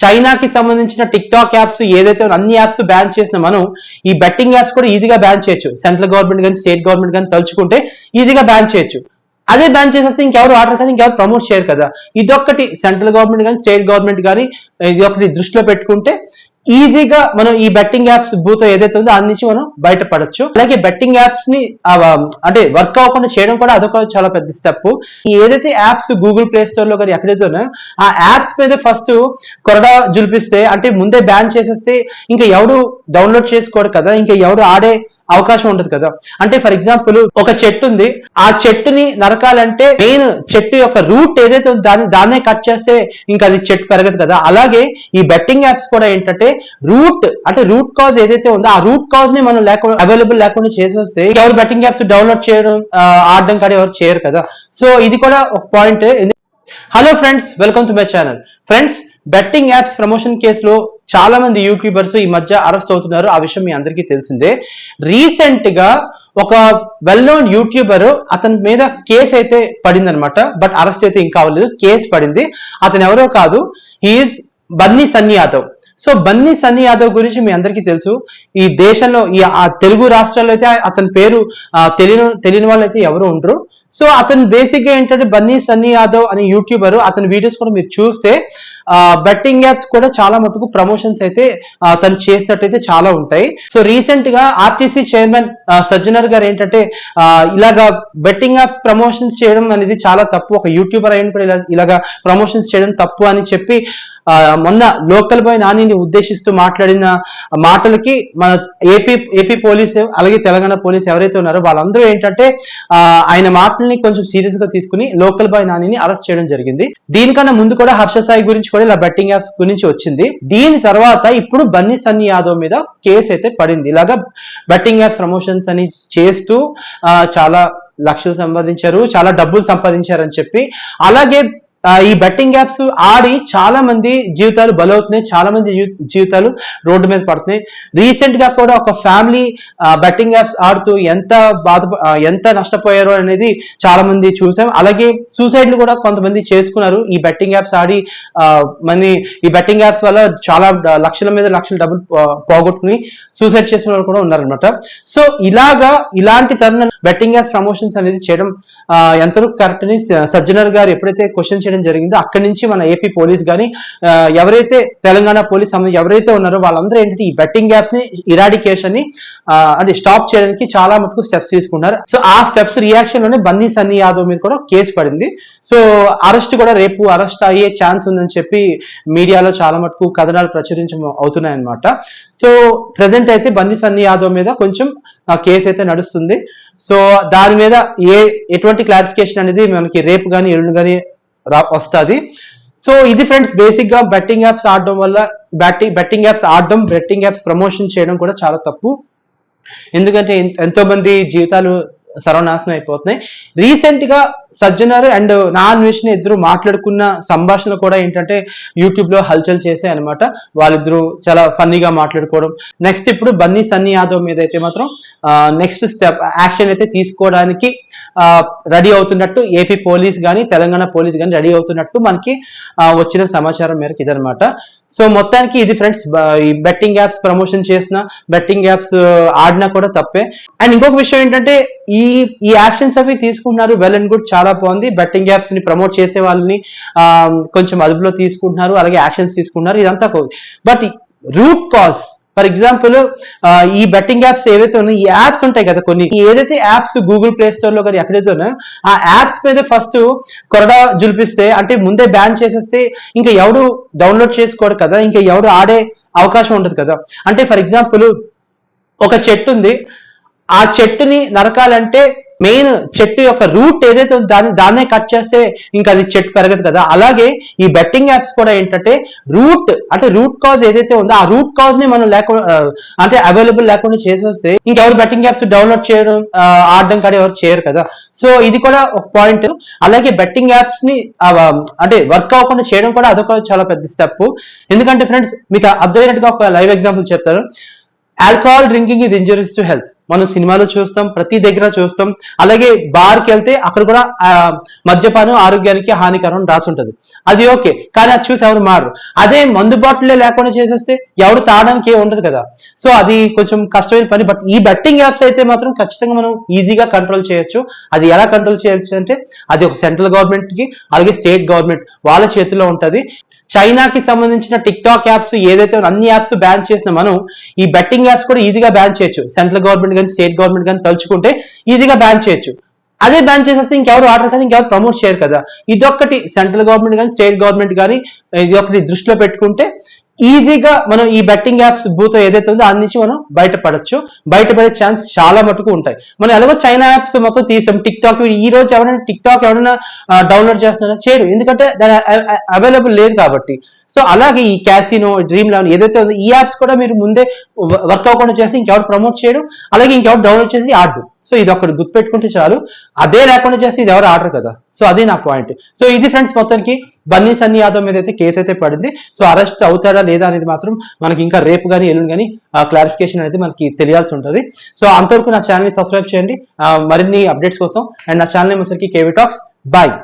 చైనాకి సంబంధించిన tick talk apps ఏదైతే అన్ని యాప్స్ బ్యాన్ చేసిన మనం ఈ బెట్టింగ్ యాప్స్ కూడా ఈజీగా బ్యాన్ చేయొచ్చు. సెంట్రల్ గవర్నమెంట్ కానీ స్టేట్ గవర్నమెంట్ కానీ తలుచుకుంటే ఈజీగా బ్యాన్ చేయొచ్చు. అదే బ్యాన్ చేసేస్తే ఇంకెవరు ఆర్డర్ కదా, ఇంకెవరు ప్రమోట్ చేయరు కదా. ఇదొక్కటి సెంట్రల్ గవర్నమెంట్ కానీ స్టేట్ గవర్నమెంట్ కానీ ఇది ఒకటి దృష్టిలో పెట్టుకుంటే ఈజీగా మనం ఈ బెట్టింగ్ యాప్స్ భూతో ఏదైతే ఉందో దాని నుంచి మనం బయటపడచ్చు. అలాగే బెట్టింగ్ యాప్స్ ని అంటే వర్క్ అవ్వకుండా చేయడం కూడా అదొక చాలా పెద్ద స్టెప్. ఏదైతే యాప్స్ గూగుల్ ప్లే స్టోర్ లో కానీ ఎక్కడైతే ఉన్నాయో ఆ యాప్స్ మీద ఫస్ట్ కొరడా జులిపిస్తే, అంటే ముందే బ్యాన్ చేసేస్తే ఇంకా ఎవడు డౌన్లోడ్ చేసుకోరు కదా, ఇంకా ఎవడు ఆడే అవకాశం ఉండదు కదా. అంటే ఫర్ ఎగ్జాంపుల్ ఒక చెట్టు ఉంది, ఆ చెట్టుని నరకాలంటే మెయిన్ చెట్టు యొక్క రూట్ ఏదైతే ఉందో దాన్నే కట్ చేస్తే ఇంకా అది చెట్టు పెరగదు కదా. అలాగే ఈ బెట్టింగ్ యాప్స్ కూడా ఏంటంటే రూట్ కాజ్ ఏదైతే ఉందో ఆ రూట్ కాజ్ ని మనం అవైలబుల్ లేకుండా చేసేస్తే ఎవరు బెట్టింగ్ యాప్స్ డౌన్లోడ్ చేయడం ఆడడం కానీ ఎవరు చేయరు కదా. సో ఇది కూడా ఒక point. Hello friends, welcome to my channel. Friends, betting apps promotion కేసులో చాలా మంది యూట్యూబర్స్ ఈ మధ్య అరెస్ట్ అవుతున్నారు. ఆ విషయం మీ అందరికీ తెలిసిందే. రీసెంట్ గా ఒక వెల్ నోన్ యూట్యూబర్ అతని మీద కేసు అయితే పడింది అనమాట. బట్ అరెస్ట్ అయితే ఇంకా అవ్వలేదు, కేసు పడింది. అతను ఎవరో కాదు, హీఈస్ బన్నీ సన్నీ యాదవ్. సో బన్నీ సన్నీ యాదవ్ గురించి మీ అందరికీ తెలుసు. ఈ దేశంలో తెలుగు రాష్ట్రాల్లో అయితే అతని పేరు తెలియని వాళ్ళు అయితే ఎవరు ఉండరు. సో అతను బేసిక్ గా ఏంటంటే బన్నీ సన్నీ యాదవ్ అనే యూట్యూబర్. అతని వీడియోస్ కూడా మీరు చూస్తే బెట్టింగ్ యాప్స్ కూడా చాలా మటుకు ప్రమోషన్స్ అయితే తను చేసినట్టయితే చాలా ఉంటాయి. సో రీసెంట్ గా ఆర్టీసీ చైర్మన్ సజ్జనర్ గారు ఏంటంటే ఇలాగా బెట్టింగ్ యాప్స్ ప్రమోషన్స్ చేయడం అనేది చాలా తప్పు, ఒక యూట్యూబర్ అయిన కూడా ఇలాగా ప్రమోషన్స్ చేయడం తప్పు అని చెప్పి మొన్న లోకల్ బాయ్ నానిని ఉద్దేశిస్తూ మాట్లాడిన మాటలకి మన ఏపీ పోలీసు అలాగే తెలంగాణ పోలీసు ఎవరైతే ఉన్నారో వాళ్ళందరూ ఏంటంటే ఆయన మాటల్ని కొంచెం సీరియస్ గా తీసుకుని లోకల్ బాయ్ నానిని అరెస్ట్ చేయడం జరిగింది. దీనికన్నా ముందు కూడా హర్ష సాయి గురించి కూడా ఇలా బెట్టింగ్ యాప్స్ గురించి వచ్చింది. దీని తర్వాత ఇప్పుడు బన్నీ సన్నీ యాదవ్ మీద కేసు అయితే పడింది. ఇలాగా బెట్టింగ్ యాప్స్ ప్రమోషన్స్ అని చేస్తూ చాలా లక్షలు సంపాదించారు, చాలా డబ్బులు సంపాదించారని చెప్పి. అలాగే ఈ బెట్టింగ్ యాప్స్ ఆడి చాలా మంది జీవితాలు బలవుతున్నాయి, చాలా మంది జీవితాలు రోడ్డు మీద పడుతున్నాయి. రీసెంట్ గా కూడా ఒక ఫ్యామిలీ బెట్టింగ్ యాప్స్ ఆడుతూ ఎంత నష్టపోయారో అనేది చాలా మంది చూసాం. అలాగే సూసైడ్లు కూడా కొంతమంది చేసుకున్నారు ఈ బెట్టింగ్ యాప్స్ ఆడి. ఈ బెట్టింగ్ యాప్స్ వల్ల చాలా లక్షల మీద లక్షల డబ్బులు పోగొట్టుకుని సూసైడ్ చేసిన వాళ్ళు కూడా ఉన్నారనమాట. సో ఇలాంటి తరుణం బెట్టింగ్ యాప్స్ ప్రమోషన్స్ అనేది చేయడం ఎంతవరకు కరెక్ట్ అని సజ్జనర్ గారు ఎప్పుడైతే క్వశ్చన్ చేయడం జరిగిందో అక్కడి నుంచి మన ఏపీ పోలీస్ కానీ ఎవరైతే తెలంగాణ పోలీస్ ఎవరైతే ఉన్నారో వాళ్ళందరూ ఏంటంటే ఈ బెట్టింగ్ యాప్స్ ని ఇరాడికేషన్ ని అంటే స్టాప్ చేయడానికి చాలా మటుకు స్టెప్స్ తీసుకున్నారు. సో ఆ స్టెప్స్ రియాక్షన్ లోనే బన్నీ సన్నీ యాదవ్ మీద కూడా కేసు పడింది. సో అరెస్ట్ కూడా రేపు అరెస్ట్ అయ్యే ఛాన్స్ ఉందని చెప్పి మీడియాలో చాలా మటుకు కథనాలు ప్రచురించడం అవుతున్నాయన్నమాట. సో ప్రెసెంట్ అయితే బన్నీ సన్నీ యాదవ్ మీద కొంచెం కేసు అయితే నడుస్తుంది. సో దాని మీద ఎటువంటి క్లారిఫికేషన్ అనేది మనకి రేపు కానీ ఎల్లుండి కానీ వస్తుంది. సో ఇది ఫ్రెండ్స్, బేసిక్ గా బెట్టింగ్ యాప్స్ ఆడడం వల్ల బెట్టింగ్ యాప్స్ ప్రమోషన్ చేయడం కూడా చాలా తప్పు. ఎందుకంటే ఎంతో మంది జీవితాలు సర్వనాశనం అయిపోతున్నాయి. రీసెంట్ గా సజ్జనర్ అండ్ నాన్ విష్ణు ఇద్దరు మాట్లాడుకున్న సంభాషణ కూడా ఏంటంటే యూట్యూబ్ లో హల్చల్ చేసాయి అనమాట. వాళ్ళిద్దరూ చాలా ఫన్నీగా మాట్లాడుకోవడం. నెక్స్ట్ ఇప్పుడు బన్నీ సన్నీ యాదవ్ మీద అయితే మాత్రం నెక్స్ట్ స్టెప్ యాక్షన్ అయితే తీసుకోవడానికి రెడీ అవుతున్నట్టు ఏపీ పోలీస్ కానీ తెలంగాణ పోలీస్ కానీ రెడీ అవుతున్నట్టు మనకి వచ్చిన సమాచారం మేరకు ఇదనమాట. సో మొత్తానికి ఇది ఫ్రెండ్స్, ఈ బెట్టింగ్ యాప్స్ ప్రమోషన్ చేసిన బెట్టింగ్ యాప్స్ ఆడినా కూడా తప్పే. అండ్ ఇంకొక విషయం ఏంటంటే ఈ యాక్షన్స్ అవి తీసుకుంటున్నారు, వెల్ అండ్ గుడ్, చాలా బాగుంది. బెట్టింగ్ యాప్స్ ని ప్రమోట్ చేసే వాళ్ళని కొంచెం అదుపులో తీసుకుంటున్నారు, అలాగే యాక్షన్స్ తీసుకుంటున్నారు, ఇదంతా but root cause for example ఈ బెట్టింగ్ యాప్స్ ఏవైతే ఉన్నాయో ఈ యాప్స్ ఉంటాయి కదా కొన్ని, ఏదైతే యాప్స్ గూగుల్ ప్లే స్టోర్ లో కానీ ఎక్కడైతే ఉన్నాయో ఆ యాప్స్ మీద ఫస్ట్ కొరడా జులిపిస్తే, అంటే ముందే బ్యాన్ చేసేస్తే ఇంకా ఎవడు డౌన్లోడ్ చేసుకోరు కదా, ఇంకా ఎవడు ఆడే అవకాశం ఉండదు కదా. అంటే ఫర్ ఎగ్జాంపుల్ ఒక చెట్టు ఉంది, ఆ చెట్టుని నరకాలంటే మెయిన్ చెట్టు యొక్క రూట్ ఏదైతే దాన్నే కట్ చేస్తే ఇంకా అది చెట్టు పెరగదు కదా. అలాగే ఈ బెట్టింగ్ యాప్స్ కూడా ఏంటంటే రూట్ కాజ్ ఏదైతే ఉందో ఆ రూట్ కాజ్ ని మనం అంటే అవైలబుల్ లేకుండా చేసేస్తే ఇంకెవరు బెట్టింగ్ యాప్స్ డౌన్లోడ్ చేయడం ఆడడం కానీ ఎవరు చేయరు కదా. సో ఇది కూడా ఒక పాయింట్. అలాగే బెట్టింగ్ యాప్స్ ని అంటే వర్క్ అవ్వకుండా చేయడం కూడా అదొక చాలా పెద్ద స్టెప్. ఎందుకంటే ఫ్రెండ్స్, మీకు అర్థమైనట్టుగా ఒక లైవ్ ఎగ్జాంపుల్ చెప్తాను. Alcohol drinking is injurious to health. మనం సినిమాలో చూస్తాం, ప్రతి దగ్గర చూస్తాం. అలాగే బార్కి వెళ్తే అక్కడ కూడా మద్యపానం ఆరోగ్యానికి హానికరం రాసి ఉంటుంది. అది ఓకే, కానీ అది చూసి ఎవరు మారరు. అదే మందు బాటిల్ లేకుండా చేసేస్తే ఎవరు తాగడానికి ఉండదు కదా. సో అది కొంచెం కష్టమైన పని. బట్ ఈ బెట్టింగ్ యాప్స్ అయితే మాత్రం ఖచ్చితంగా మనం ఈజీగా కంట్రోల్ చేయొచ్చు. అది ఎలా కంట్రోల్ చేయొచ్చు అంటే అది ఒక సెంట్రల్ గవర్నమెంట్ కి అలాగే స్టేట్ గవర్నమెంట్ వాళ్ళ చేతిలో ఉంటది. చైనాకి సంబంధించిన టిక్ టాక్ యాప్స్ ఏదైతే అన్ని యాప్స్ బ్యాన్ చేసిన మనం ఈ బెట్టింగ్ యాప్స్ కూడా ఈజీగా బ్యాన్ చేయొచ్చు. సెంట్రల్ గవర్నమెంట్ కానీ స్టేట్ గవర్నమెంట్ కానీ తలుచుకుంటే ఈజీగా బ్యాన్ చేయొచ్చు. అదే బ్యాన్ చేసేస్తే ఇంకెవరు ఆర్డర్ కదా, ఇంకెవరు ప్రమోట్ చేయరు కదా. ఇదొక్కటి సెంట్రల్ గవర్నమెంట్ కానీ స్టేట్ గవర్నమెంట్ కానీ ఇది ఒకటి దృష్టిలో పెట్టుకుంటే ఈజీగా మనం ఈ బెట్టింగ్ యాప్స్ భూతో ఏదైతే ఉందో దాని నుంచి మనం బయటపడచ్చు. బయటపడే ఛాన్స్ చాలా మటుకు ఉంటాయి. మనం ఎలాగో చైనా యాప్స్ మొత్తం తీసాం. టిక్ టాక్ ఈ రోజు ఎవరైనా టిక్ టాక్ ఎవరైనా డౌన్లోడ్ చేస్తున్నారా? చేయరు, ఎందుకంటే దాని అవైలబుల్ లేదు కాబట్టి. సో అలాగే ఈ క్యాసినో, డ్రీమ్ లెవెన్ ఏదైతే ఉందో ఈ యాప్స్ కూడా మీరు ముందే వర్క్ అవ్వకుండా చేసి ఇంకెవరు ప్రమోట్ చేయడం, అలాగే ఇంకెవరు డౌన్లోడ్ చేసి ఆడరు. సో ఇది ఒకటి గుర్తుపెట్టుకుంటే చాలు. అదే లేకుండా చేస్తే ఇది ఎవరు ఆర్డర్ కదా. సో అది నా పాయింట్. సో ఇది ఫ్రెండ్స్ మొత్తానికి బన్నీ సన్నీ యాదవ్ మీద అయితే కేసు అయితే పడింది. సో అరెస్ట్ అవుతాడా లేదా అనేది మాత్రం మనకి ఇంకా రేపు కానీ ఎల్లుండి కానీ క్లారిఫికేషన్ అనేది మనకి తెలియాల్సి ఉంటుంది. సో అంతవరకు నా ఛానల్ని సబ్స్క్రైబ్ చేయండి మరిన్ని అప్డేట్స్ కోసం. అండ్ నా ఛానల్ వచ్చేసరికి కేవీ టాక్స్. బాయ్.